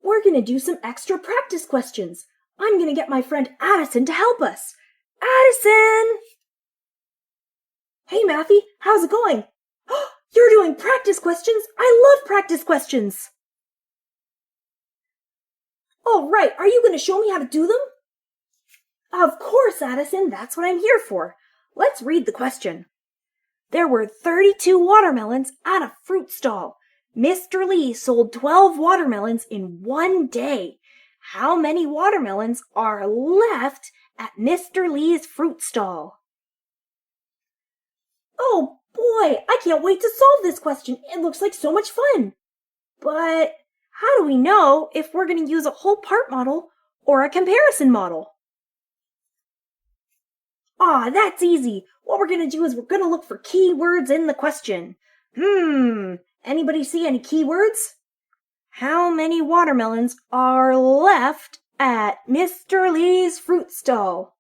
we're going to do some extra practice questions. I'm going to get my friend Addison to help us. Addison! Hey, Matthew, how's it going? You're doing practice questions? I love practice questions. Oh, right. Are you going to show me how to do them? Of course, Addison. That's what I'm here for. Let's read the question. There were 32 watermelons at a fruit stall. Mr. Lee sold 12 watermelons in one day. How many watermelons are left at Mr. Lee's fruit stall? Oh boy, I can't wait to solve this question. It looks like so much fun. But how do we know if we're going to use a whole part model or a comparison model? That's easy. What we're going to do is we're going to look for keywords in the question. Anybody see any keywords? How many watermelons are left at Mr. Lee's fruit stall?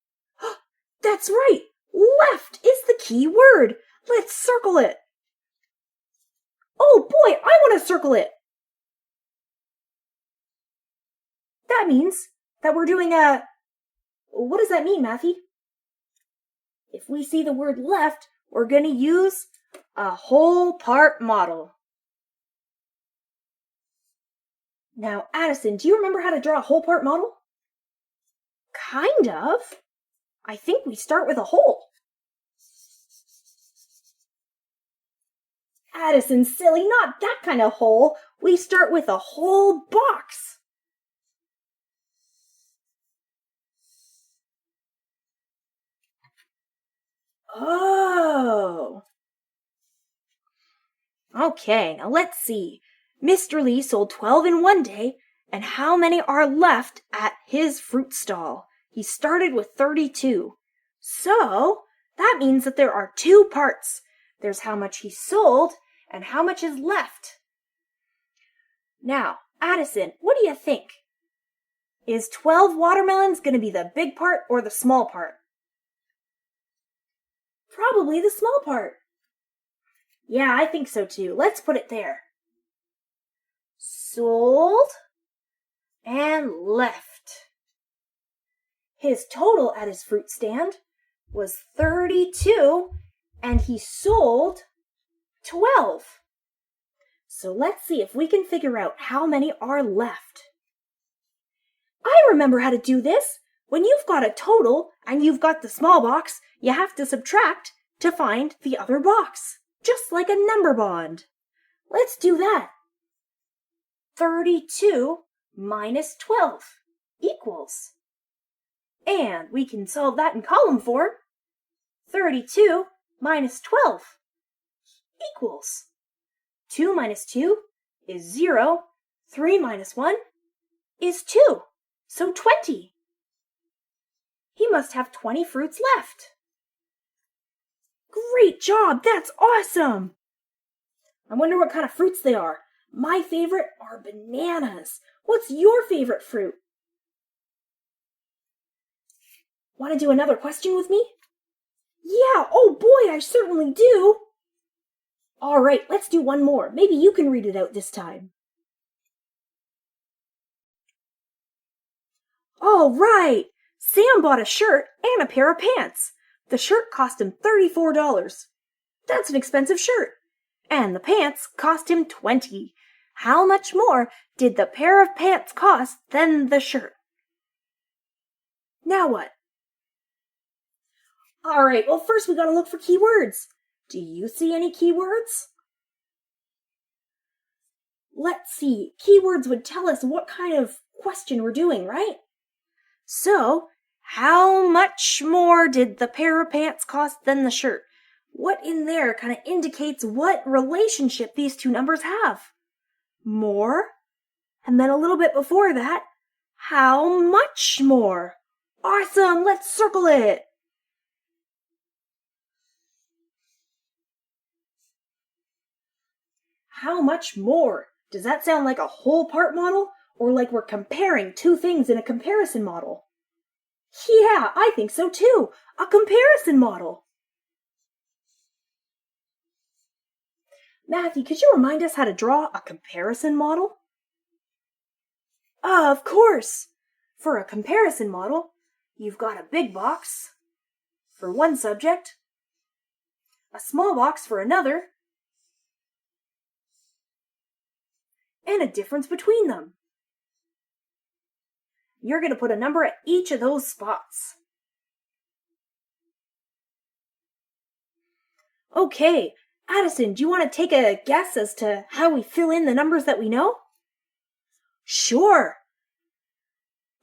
That's right! Left is the key word. Let's circle it. Oh boy, I want to circle it. That means that we're doing a... What does that mean, Matthew? If we see the word left, we're going to use a whole part model. Now, Addison, do you remember how to draw a whole part model? Kind of. I think we start with a hole. Addison, silly, not that kind of hole. We start with a whole box. Oh. Okay, now let's see. Mr. Lee sold 12 in one day, and how many are left at his fruit stall? He started with 32. So, that means that there are two parts. There's how much he sold and how much is left. Now, Addison, what do you think? Is 12 watermelons going to be the big part or the small part? Probably the small part. Yeah, I think so too. Let's put it there. Sold and left. His total at his fruit stand was 32 and he sold 12. So let's see if we can figure out how many are left. I remember how to do this. When you've got a total and you've got the small box, you have to subtract to find the other box, just like a number bond. Let's do that. 32 minus 12 equals. And we can solve that in column form. 32 minus 12 equals. 2 minus 2 is 0. 3 minus 1 is 2. So 20. He must have 20 fruits left. Great job! That's awesome! I wonder what kind of fruits they are. My favorite are bananas. What's your favorite fruit? Want to do another question with me? Yeah, oh boy, I certainly do. All right, let's do one more. Maybe you can read it out this time. All right, Sam bought a shirt and a pair of pants. The shirt cost him $34. That's an expensive shirt. And the pants cost him $20. How much more did the pair of pants cost than the shirt? Now what? All right, well, first we gotta look for keywords. Do you see any keywords? Let's see. Keywords would tell us what kind of question we're doing, right? So, how much more did the pair of pants cost than the shirt? What in there kind of indicates what relationship these two numbers have? More, and then a little bit before that, how much more? Awesome, let's circle it. How much more? Does that sound like a whole part model, or like we're comparing two things in a comparison model? Yeah, I think so too. A comparison model. Matthew, could you remind us how to draw a comparison model? Of course! For a comparison model, you've got a big box for one subject, a small box for another, and a difference between them. You're going to put a number at each of those spots. Okay, Addison, do you want to take a guess as to how we fill in the numbers that we know? Sure!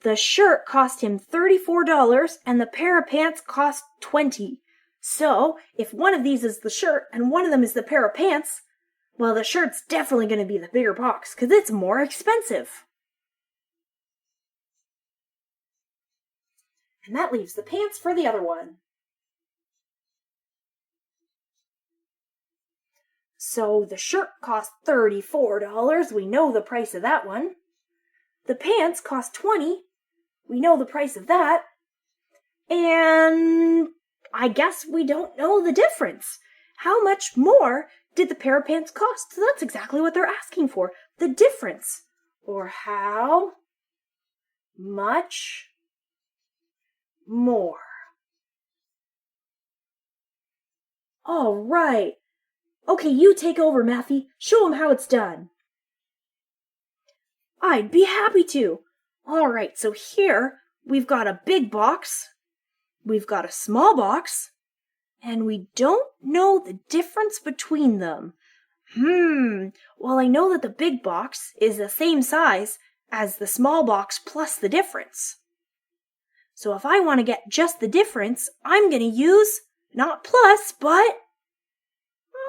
The shirt cost him $34 and the pair of pants cost $20. So, if one of these is the shirt and one of them is the pair of pants, well, the shirt's definitely going to be the bigger box because it's more expensive. And that leaves the pants for the other one. So the shirt cost $34. We know the price of that one. The pants cost $20. We know the price of that. And I guess we don't know the difference. How much more did the pair of pants cost? So that's exactly what they're asking for. The difference. Or how much more. All right. Okay, you take over, Matthew. Show them how it's done. I'd be happy to. All right, so here we've got a big box, we've got a small box, and we don't know the difference between them. Well, I know that the big box is the same size as the small box plus the difference. So if I want to get just the difference, I'm going to use not plus, but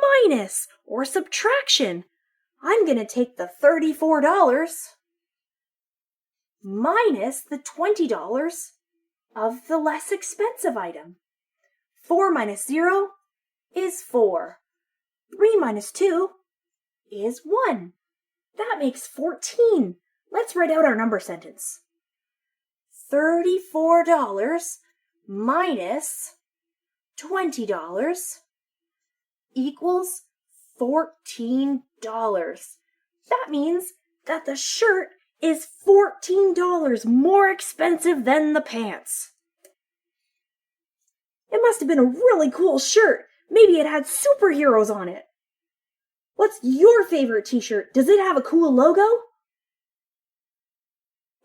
minus or subtraction. I'm going to take the $34 minus the $20 of the less expensive item. 4 minus 0 is 4. 3 minus 2 is 1. That makes 14. Let's write out our number sentence. $34 minus $20 equals $14. That means that the shirt is $14 more expensive than the pants. It must have been a really cool shirt. Maybe it had superheroes on it. What's your favorite t-shirt? Does it have a cool logo?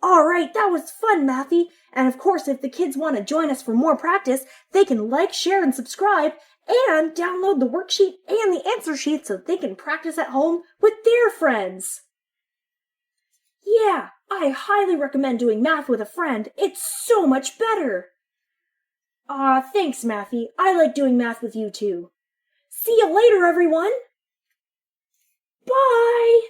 All right, that was fun, Matthew. And of course, if the kids want to join us for more practice, they can like, share, and subscribe, and download the worksheet and the answer sheet so they can practice at home with their friends. Yeah, I highly recommend doing math with a friend. It's so much better. Aw, thanks, Matthew. I like doing math with you too. See you later, everyone. Bye!